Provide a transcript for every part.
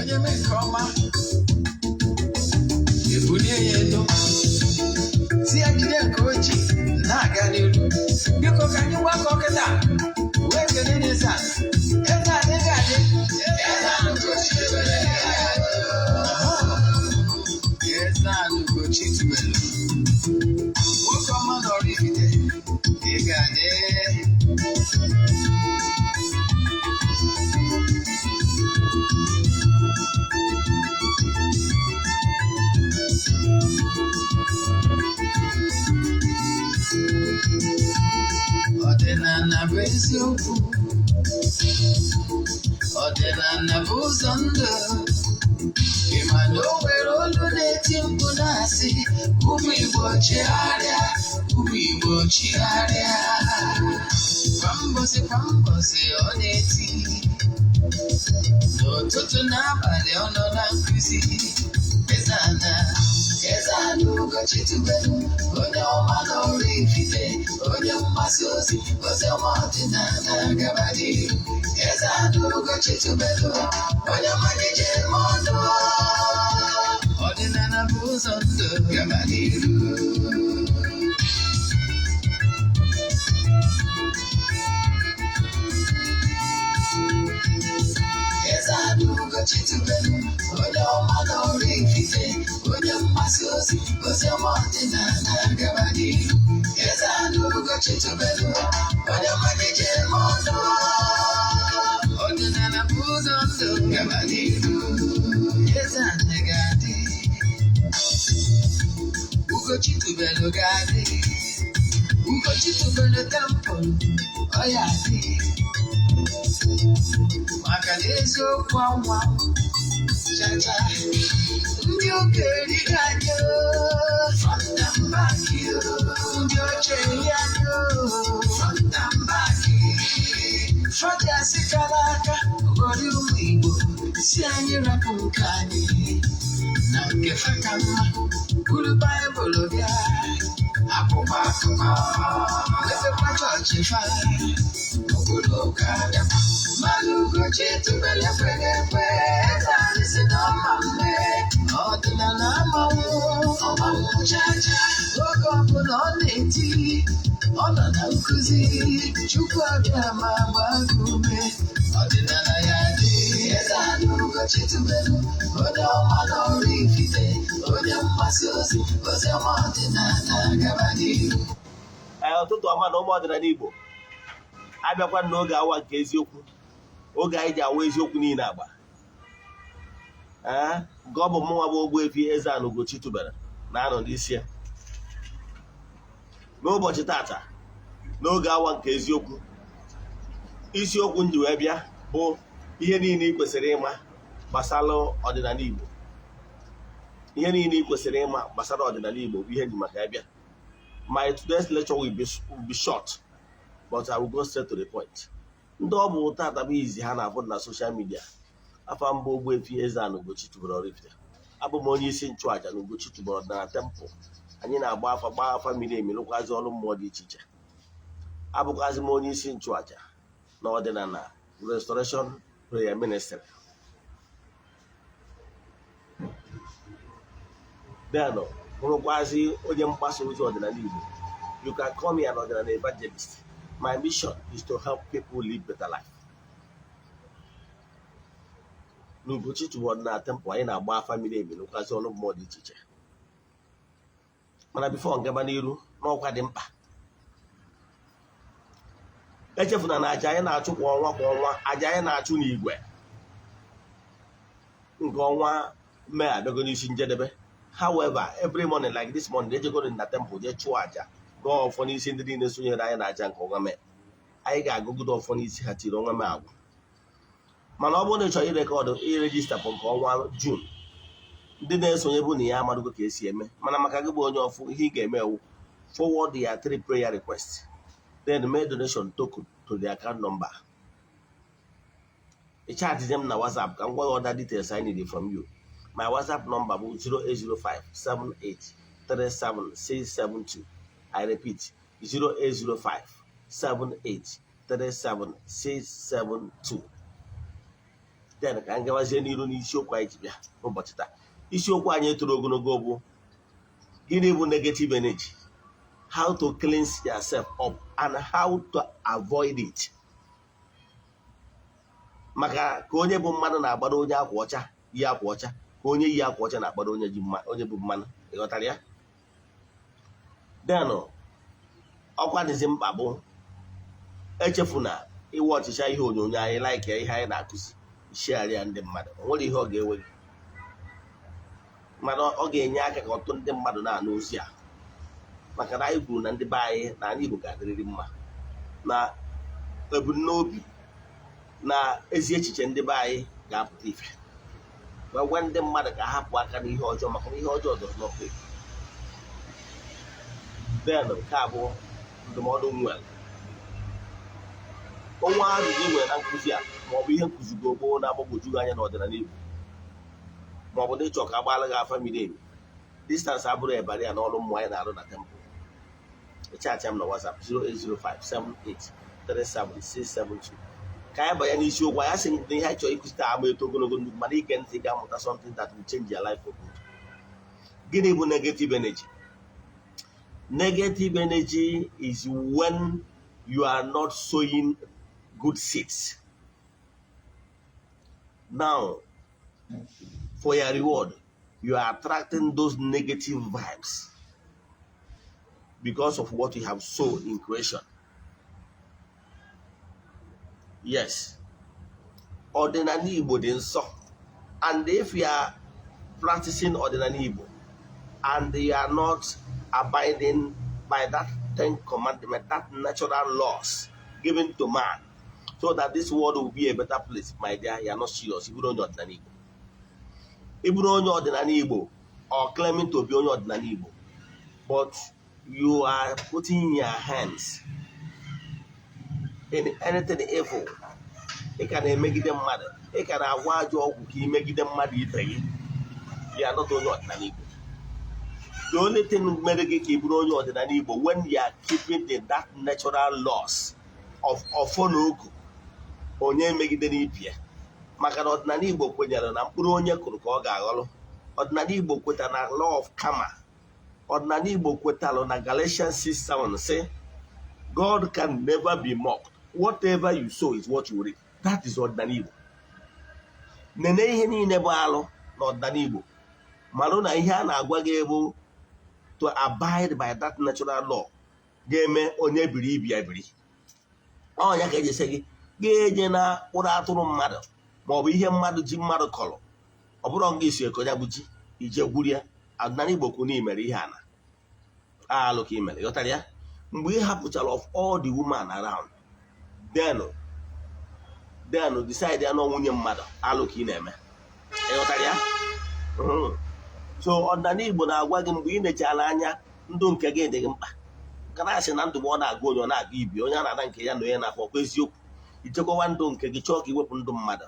onye mee nke ọma ebulie ya elu si ya jide nke ojii na-aga n'iru biko ka anyị gbakọ kịta wee kelee n'Eze-Ana Eze-Ana ga-adị Eze-Ana Ugochi tubelu Eze-Ana Ugochi tubelu nwoke ọma na oraifite ị ga-adị ọdịnala bụ eziokwu ọdịnala bụ ụzọ ndụ ịma na o nwere olu na-eti mkpu na-asị ụmụ Igbo chigharịa ụmụ Igbo chigharịa kwa mbọsị ọ na-eti n'ụtụtụ n'abalị ọ nọ na nkụzi Eze-Ana Ugochi tubelu onye ọma na oraifite onye mgbasa ozi ọma ọdịnala gaba n'ihu Eze-Ana Ugochi tubelu onye malije ọnụ ọdịnala bụ ụzọ ndụ gaba n'ihu Eze-Ana Ugochi tubelu onye ọma na oraifite onye mgbasa ozi ọma ọdịnala gaba n'ihu Eze-Ana Ugochi tubelu onye malije ọnụ ọdịnala bụ ụzọ ndụ gaba n'ihu Eze-Ana ga-adị Ugochi tubelu ga-adị Ugochi tubelu tempụl ọ ya adị maka na eziokwu ọnwa chacha ndị okenye anyị fọnda mbaki ndị ochie anyị fọnda mbaki fọdụ asị kara aka ghọrọ ụmụ Igbo si anyị rapụ nke anyị na nke faka mma buru Baịbụl bịa akwụkwọ akụkọ efekwa chọọchị fa obodo ụka bịakwa mana Ugochi tubelu ekweghị ekwe Eze-Ana si na ọma mme ọdịnala ọmanwụ chacha oge ọbụla ọ na-eti ọ nọ na nkụzi Chukwu abịa ma gbaa gị ume ọdịnala ya dị Eze-Ana Ugochi tubelu onye ọma na oraifite onye mgbasa ozi ọma ọdịnala gaba n'ihu ụtụtụ ọma na ụmụ ọdịnala Igbo abịakwa n'oge awa nke eziokwu oge anyị ji awa eziokwu niile agba nke ọ bụ mụnwa bụ Ogbuefi Eze-Ana Ugochi tubelu na-anọ n'isi ya n'ụbọchị tata n'oge awa nke eziokwu isiokwu m ji wee bịa bụ ihe niile ị kwesịrị ịma gbasara ọdịnala Igbo ihe niile ị kwesịrị ịma gbasara ọdịnala Igbo bụ ihe ji maka ya bịa. My today's lecture will be short, but I will go straight to the point. Ndị ọ bụ tata bụ izi ha na-abụ na social media afa mbụ Ogbuefi Eze-Ana Ugochi tubelu oraifite abụ m onye isi nchụaja na Ugochi tubelu ọdịnala tempụl anyị na-agba afa miri emi lụkwazi ọrụ mmụọ dị iche iche abụkwazi m onye isi nchụaja na ọdịnala Restoration Prayer Ministry. Then bụrụkwazi onye mgbasa ozi ọdịnala Igbo. You can call me an ọdịnala evangelist. My mission is to help people live better life. N'Ugochi tubelu ọdịnala tempụl anyị na-agba afa miri emi lụkwazi ọrụ mmụọ dị iche iche. Mana bifo ngaba n'iru n'ọkwa dị mkpa echefuna na aja anyị na-achụ kwa ọnwa aja anyị na-achụ n'igwe nke ọnwa mee abịago n'isi njedebe. However, every morning like this morning ejegoro na temple je chụọ aja gụọ ọfọ n'isi ndị niile sonyere anyị na aja nke ọnwa mee anyị ga-agụgide ọfọ n'isi ha tiri ọnwa mee agwụ. Mana ọ bụrụ na ị chọrọ irekọdụ irejista bụ nke ọnwa June ndị na-esonye bụ na ya amadugo ka esi eme mana maka gị bụ onye ọfụ ihe ị ga-eme ewu forward their 3 prayer requests then make donation token to the account number. Chat them na WhatsApp ka m gwa other details I need from you. My WhatsApp number bụ 08057837672. I repeat 08057837672. then ka anyị gawazie n'iru n'isiokwu anyị ji bịa ụbọchị taa. Isiokwu anyị toro ogologo bụ gịnị bụ negative energy, how to cleanse yourself up and how to avoid it. Maka ka onye bụ mmanụ na-agbado onye akwa ọcha yi akwa ọcha, ka onye yi akwa ọcha na-agbado onye bụ mmanụ, ịghọtara ya? Denụ ọkwa dịzi mkpa bụ echefu na iwe ọchịcha ihe onyonyo anyị like ya, ihe anyị na-akụzi ishegharịa ndị mmadụ, o nwere ihe ọ ga-ewe gị, mana ọ ga-enye aka ka ọtụtụ ndị mmadụ na-anụ ozi a, maka na anyị kwuru na ndị be anyị na anyị Igbo ga-adịrịrị mma, na ebumnobi na ezi echiche ndị be anyị ga-apụta ife, gwa ndị mmadụ ka hapụ aka n'ihe ọjọọ, maka na ihe ọjọọ dọrọ n'ofe. Den nke abụọ, ndụmọdụ nwere ọnwa ajụjụ ị nwere na nkụzi a, maọbụ ihe nkụzigo gboo na-agbagwoju anya n'ọdịnala Igbo, maọbụ na ịchọ ka agbaala gị afa miri emi, distansị abụrụ ebara ya n'ọrụ mmụọ anyị na-arụ na tempụl. Ịchaatị m na WhatsApp 08057837672 ka anyị banye n'isiokwu anyị. Asị na ihe anyị chọrọ ịkụzi taa ama eto ogologo ndụ, mana ige ntị ga-amụta something that will change your life for good. Gịnị bụ negative energy? Negative energy is when you are not sowing good seeds. Now, for your reward, you are attracting those negative vibes because of what you have sown in creation. Yes. Ordinary Igbo dị nsọ. And if you are practicing ordinary Igbo and you are not abiding by that 10 commandments, that natural laws given to man, so that this world will be a better place, my dear, you are not serious. If you don't know ordinary Igbo, if you don't know ordinary Igbo, or claiming to be only ordinary Igbo, but you are putting your hands in anything evil, it can make them mad. It can avoid your make them mad. You are not only ordinary Igbo. The only thing medical Igbo only ordinary Igbo when you are keeping that natural laws of ofonoku, onye megide n'ipia. Maka na ordinary Igbo kwenyere na mkpụrụ onye kụrụ ka ọ ga-aghọrọ. Ordinary Igbo kwetara na law of karma. Ordinary Igbo kwetara na Galatians 6:7 say, God can never be mocked. Whatever you sow is what you reap. That is ordinary Igbo. Nene ihe niile bụ alụ na ordinary Igbo. Malụ na ihe a na-agwa gị bụ to abide by that natural law ga-eme onye biri ibi ebiri. Ọ ya ka eji sị gị ga-eje na ụra atụrụ mmadụ maọbụ ihe mmadụ ji mmadụ kọrọ, ọ bụrụ nga isi eko ya bụ ji ije gwuru ya. Ordinary Igbo kwụ na imere ihe ana alụ ka imere, ghọtara ya? Mgbe ị hapụchara of all the women around, then decide ya na nwunye mmadụ alụ ka ị na-eme, ịghọtara ya? So ordinary Igbo na-agwa gị mgbe ị nechara anya ndụ nke gị dị gị mkpa, kana asị na ndụ ọ na-agụ onye ọ na-aga ibi, onye a na-ada nke ya na onye na-afọ kwa eziokwu, ichekwawa ndụ nke gị, chọọ ka iwepụ ndụ mmadụ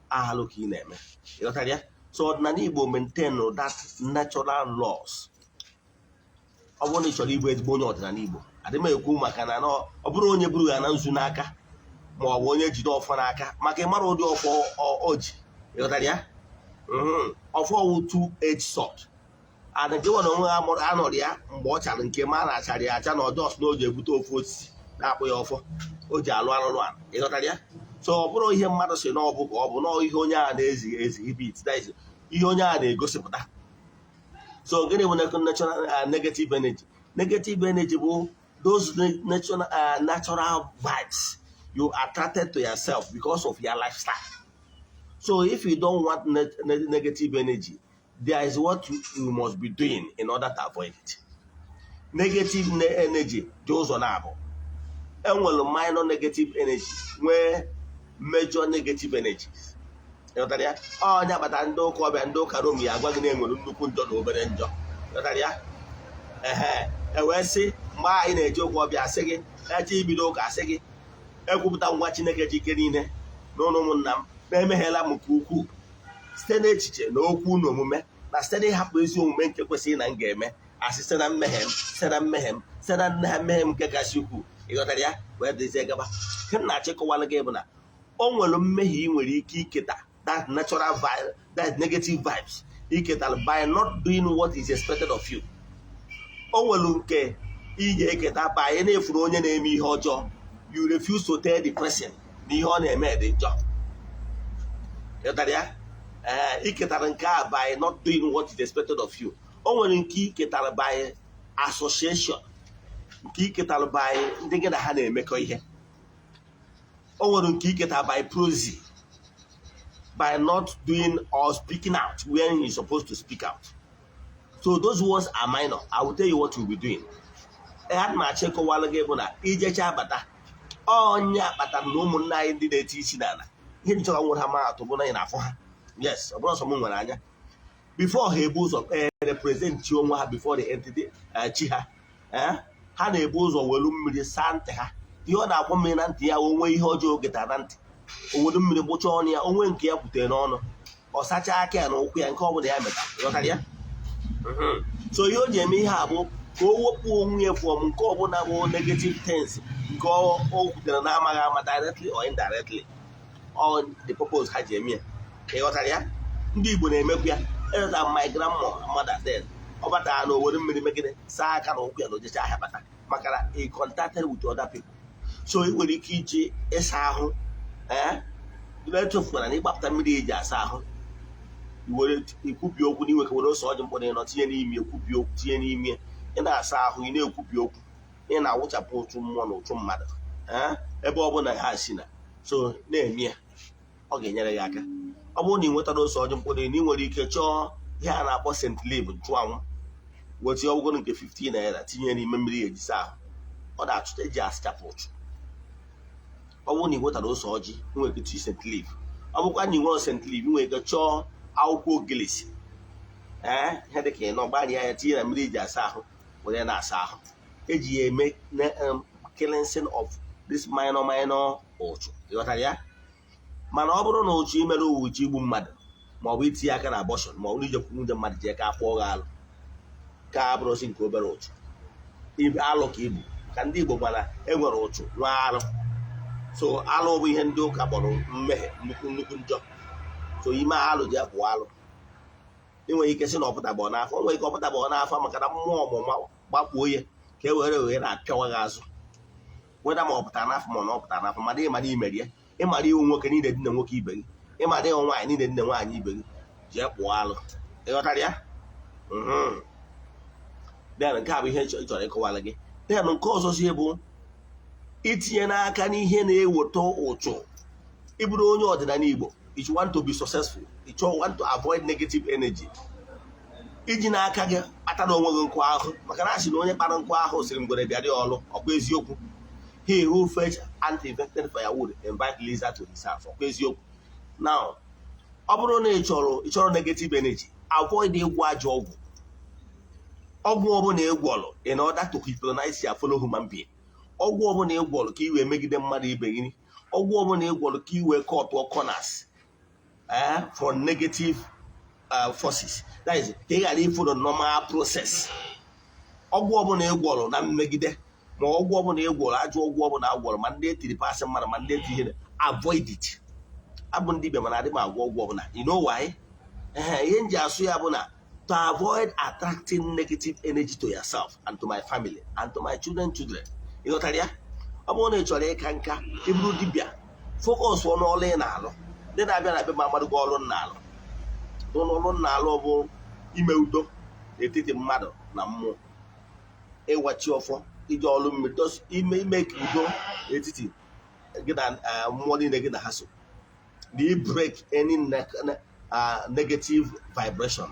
alụ ka ị na-eme, ịghọtara ya? So ordinary Igbo maintain that natural laws. Ọ bụrụ na ị chọrọ ịbụ ezigbo onye ọdịnala Igbo, adị m ekwu maka na ọ bụrụ onye buru ya na nzu n'aka ma ọ bụ onye jide ọfọ n'aka, maka ịmara ụdị ọfọ o ji, ịghọtara ya? Ọfọ wụ two-edged sword. And nke nwere onwe ha anọrọ ya mgbe ọ chara nke ma na-achara ya acha na ọjọọ na o ji ebute ofu osisi na-akpụ ya ọfọ, o ji alụ arụrụ ala, ịghọtara ya? So ọ bụrụ ihe mmadụ si na ọ bụ ka ọ bụ na ihe onye a na-exhibit, ihe onye a na-egosipụta. So gịnị bụ negative energy? Negative energy bụ those natural vibes you attracted to yourself because of your lifestyle. So if you don't want negative energy, there is what you must be doing in order to avoid it. Negative energy dị ụzọ na-abụ. Enwere minor negative energy nwee major negative energy. Ịghọtara ya? Onye agbata ndị ụka ọbịa ndị ụka Rom ya agwa gị na enwere nnukwu njọ na obere njọ. Ịghọtara ya? Ewee sị mgbe anyị na-eje ụka ọbịa asị gị eche ibido ụka asị gị ekwupụta ngwa Chineke ji ike niile n'ụlọ ụmụnna m na-emeghela m nke ukwuu site n'echiche na okwu na omume, na site n'ịhapụ ezi omume nke kwesịrị na m ga-eme, asị site na mmehie m, site na mmehie m, site na mmehie m nke kasị ukwuu. Ịghọtara ya? Wee dịzie gaba. Nke m na-achịkọwala gị bụ na o nwere mmehie ị nwere ike iketa that natural vibe, that negative vibes. Iketal by not doing what is expected of you. Onwelu nke ije eketa by na efuru onye na-eme ihe ọjọọ, you refuse to tell the person na ihe ọ na-eme dị njọ. Iketara nke a by not doing what is expected of you. Onwere nke iketara by association, nke iketara by ndị gị na ha na-emekọ ihe. Onwere nke iketara by proxy, by not doing or speaking out when you're supposed to speak out. So those ones are minor. I will tell you what you'll be doing. Had my check while ago na ijecha bata. Onya bata no ụmụnna anyị ndị na-eti isi n'ala. Ihe nchọrọ nwere ha ma atụ bụ na ị na-afọ ha. Yes, ọ bụrụ sọ m nwere anya. Before ha ebu ụzọ represent chi onwe ha before the entity chi ha. Ha na-ebu ụzọ welu mmiri saa ntị ha. Ihe ọ na-akwụ mmiri na ntị ya onwe ihe ọjọọ getara na ntị. Owodo mmiri gbụcha ọnụ ya, onwe nke ya butere n'ọnụ. Ọ sachaa aka ya na ụkwụ ya nke ọ bụla ya meta. Ghọtara ya? So ihe o ji eme ihe a bụ ka o wepụ onwe ya from nke ọbụla bụ negative things nke o kwutere na amaghị ama directly or indirectly. On the purpose ha ji eme ya. Ịghọtara ya? Ndị Igbo na-emekwu ya. Eleta my grandma mother then. Ọ batara na owodo mmiri megide saa aka na ụkwụ ya na ojecha ahịa bata. Maka na he contacted with other people. So ị nwere ike iji ịsa ahụ na-echefukwana na ịgbapụta mmiri eji asa ahụ. Were ikwubi okwu n'iwe ka were ose ọjị mkpụrụ ịnọ tinye n'ime ekwubi okwu tinye n'ime ị na-asa ahụ ị na-ekwubi okwu ị na-awụchapụ ụtụ mmụọ na ụtụ mmadụ ebe ọ bụla ha si na so na-eme ya ọ ga-enyere gị aka. Ọ bụrụ na ị nwetara ose ọjị mkpụrụ ị nwere ike chọọ ihe a na-akpọ St. Liv nchụanwụ weta ọgwụgwọ nke 15 naira tinye n'ime mmiri eji saa ahụ ọ na-achụta eji asachapụ ụchụ. Ọ bụrụ na ị nwetara ose ọjị nwere ike tii St. Liv. Ọ bụkwa na ị nwere St. Liv nwere ike chọọ akwụkwọ ogilisi ihe dịka ị nọ gbarịa ya tinye na mmiri eji asa ahụ were na-asa ahụ. Eji ya eme cleansing of this minor ụchụ. Ịghọtara ya? Mana ọ bụrụ na ụchụ imere uche igbu mmadụ maọbụ itinye aka na abortion maọbụ ijekwu nwunye mmadụ jee ka akpọọ gị alụ ka abụrụsi nke obere ụchụ alụ ka ibu ka ndị Igbo gbara enwere ụchụ nwa alụ. So alụ bụ ihe ndị ụka kpọrọ mmehie nnukwu njọ. So ime alụ ji abụ alụ. Enweghị ike sị na ọpụtabụ n'afọ, enweghị ike ọpụtabụ n'afọ maka na mmụọ ọmụma gbakpuo ya ka e were na-apịawa gị azụ. Weda ma ọ pụtara n'afọ ma ọ pụtara n'afọ mana ịmara imeri ya, ịmara iwu nwoke niile dị na nwoke ibe gị, ịmara ịhụ nwaanyị niile dị na nwaanyị ibe gị jee kpụọ alụ. Ịghọtara ya? Den nke a bụ ihe chọrọ ịkọwara gị. Den nke ọzọ si bụ itinye n'aka n'ihe na-eweta ụchụ. Ịbụrụ onye ọdịnala Igbo, if you want to be successful, if you want to avoid negative energy, iji n'aka gị kpatara onwe gị nkụ ahụ maka na asị na onye kpara nkụ ahụ siri ngwere bịara ọrụ ọkwa eziokwu. He who fetch anti-infected firewood invite lizard to his house. Ọkwa eziokwu. Now, ọ bụrụ na ị chọrọ negative energy, avoid ịgwọ ajọ ọgwụ. Ọgwụ ọbụla ịgwọrọ in order to hypnotize your fellow human being. Ọgwụ ọbụla ịgwọrọ ka i wee megide mmadụ ibe gị. Ọgwụ ọbụla ịgwọrọ ka i wee cut corners from negative forces. That is, ka ị ghara ịfụ the normal process. Ọgwụ ọbụla ịgwọrọ na mmegide ma ọgwụ ọbụla ịgwọrọ ajọ ọgwụ ọbụla agwọrọ ma ndị etiri pasị mmadụ ma ndị eti ihe avoid it. Abụ ndị Igbo mana adị m agwọ ọgwụ ọbụla. You know why? Ihe nji asụ ya bụ na to avoid attracting negative energy to yourself and to my family and to my children. Ịghọtara ya? Ọ bụrụ na ị chọrọ ịka nka ịbụrụ dibịa focus n'ọrụ ị na-alụ. Ndị na-abịa na be ma mmadụ gị ọrụ na-alụ. Ọrụ na-alụ bụ ime udo n'etiti mmadụ na mmụọ. Ịwachi ọfọ iji ọrụ mmiri ime ka udo n'etiti gị na mmụọ niile gị na ha so. Do break any negative vibration,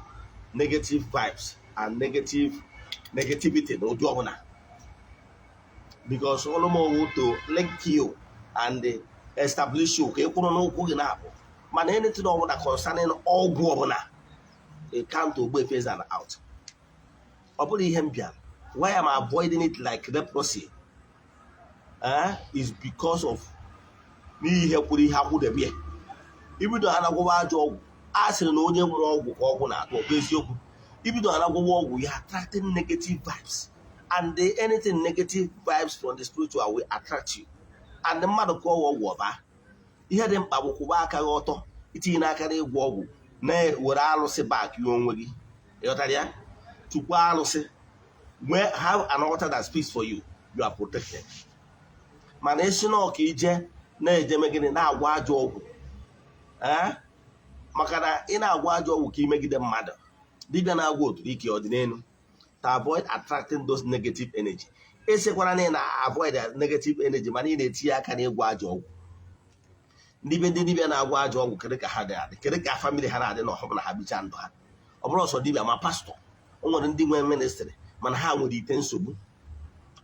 negative vibes and negativity n'ụdị ọbụla. Because all more to link you and establish you. Okay, n'ụkwụ gị na-apụ. Mana anything ọbụla concerning ọgwụ ọbụla, it can't Ogbuefi Eze-Ana out. Ọ bụrụ ihe m bịara, why am I avoiding it like leprosy? Is because of n'ihe kwuru ihe akwụdebie. Ibido ha na-agwọwa ajọ ọgwụ, a sịrị na onye nwụọ ọgwụ ka ọgwụ na-atụ ọkwa eziokwu. Ibido ha na-agwọwa ọgwụ, you are attracting negative vibes. And anything negative vibes from the spiritual will attract you. And the mmadụ ka ọgwụ ọba. Ihe dị mkpa bụ kwụba aka gị ọtọ itinye n'aka n'ịgwọ ọgwụ na-were alụsị bak ya onwe gị ịghọtara ya chukwu alụsị have an altar that speaks for you, you are protected. Mana esi na ọka ije na-ejeme gịnị na-agwa ajọ ọgwụ maka na ị na-agwa ajọ ọgwụ ka imegide mmadụ dibịa na-agwa otu ike ọdịnelu to avoid attracting those negative energy. Esekwara na ị na-avoid negative energy mana ị na-etinye aka n'ịgwa ajọ ọgwụ. Ndị dibịa na-agwa ajọ ọgwụ kedu ka ha dị adị, kedu ka famili ha na-adị na ọhụrụ na ha bicha ndụ ha. Ọ bụrụ ọsọ dibịa ma pastọ, o nwere ndị nwe ministrị mana ha nwere ite nsogbu.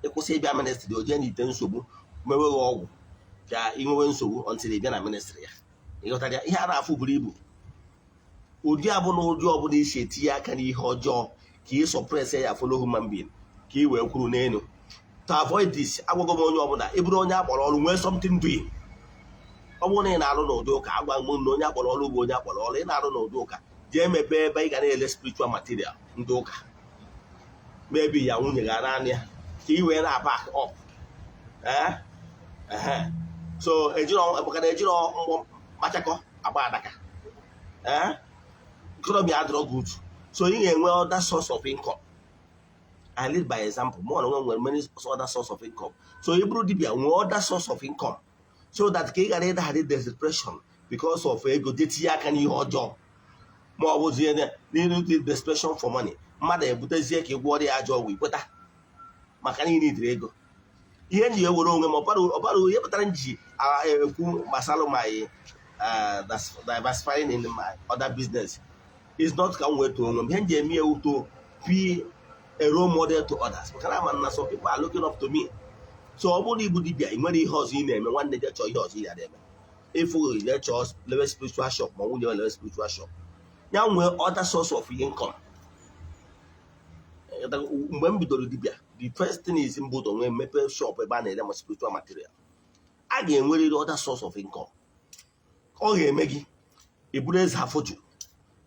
Ịkwụsị ịbịa ministrị o jee na ite nsogbu meweghị ọgwụ ka ị nwewe nsogbu until ị bịa na ministrị ya. Ịghọtara ya ihe a na-afụ buru ibu. Ụdị abụ na ụdị ọbụla isi etinye aka n'ihe ọjọọ ka ị sọpres ya follow human being ka ị wee kwuru n'elu. To avoid this, agwago m onye ọbụla ị bụrụ onye akpọrọ ọrụ nwee something doing. Ọ bụrụ na ị na-arụ n'ụdị ụka, agwa m na onye akpọrọ ọrụ bụ onye akpọrọ ọrụ. Ị na-arụ n'ụdị ụka jee mepee ebe ị ga na-ele spiritual material ndị ụka, mebi ya nwunye ga naanị ya ka ị wee na-back up. So ejiri mgbọ kpachakọ agba adaka economy adịrọ good. So ị ga-enwe other source of income. I lead by example. More than nwere many other source of income. So ị bụrụ dibịa nwee other source of income so that ka ị ghara ịda hadị desperation because of ego detinye aka n'ihe ọjọọ ma ọ bụzie n'ịnụ desperation for money. Mmadụ ebutezie ka ị gwọọ ya ajọ ọgwụ ikweta maka na ị nidiri ego. Ihe nji ewere onwe m ọbara ihe kpatara nji ekwu gbasara my diversifying in my other business is not ka m wee too onwe m. Ihe nji eme ewu to be a role model to others maka na ama na some people are looking up to me. So ọ bụrụ na ibu dibịa ị nwere ihe ọzọ ị na-eme, nwanne gị chọọ ihe ọzọ ị ga-eme. Ịfụ ya chọọ level spiritual shop ma nwunye level spiritual shop ya nwee other source of income. Mgbe m bidoro dibịa, the first thing is mbudo nwee mepe shop ebe a na-ere ma spiritual material. A ga-enwerịrị other source of income. Ọ ga-eme gị iburu eze afọju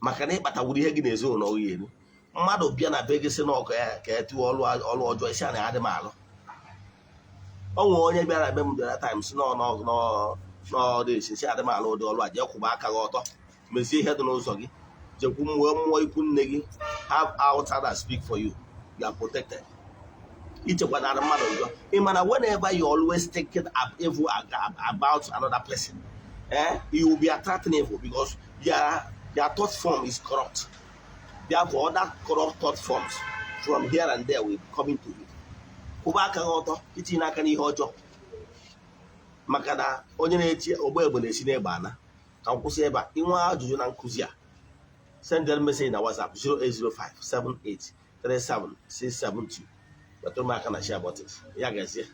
maka na ịkpatawuru ihe gị n'ezinụlọ oyi elu. Mmadụ bịa na be gị sị na ọkụ ya ka etiwe ọlụ ọjọọ isi a na-adị m alụ. O nwere onye bịara be m dara time si n'ọdịsi si adị m alụ ụdị ọlụ a, jee kwụba aka gị ọtọ mezie ihe dị n'ụzọ gị, jekwu mmụọ ikwu nne gị, have altar that speak for you, you are protected. Ichekwanara mmadụ njọ. Ị mana whenever you always thinking evil about another person, you will be attracting evil because their thought form is corrupt. Therefore, other corrupt thought forms from here and there will come into you. Kwụba aka gị ọtọ itinye n'aka n'ihe ọjọọ maka na onye na-eti ogbe egbe na-esi n'egbe ana. Ka m kwụsị ebe a. Inwe ajụjụ na nkụzi a, send them message na WhatsApp 0805 78 37 672. Wetụrụ m aka na share button. Ya gazie.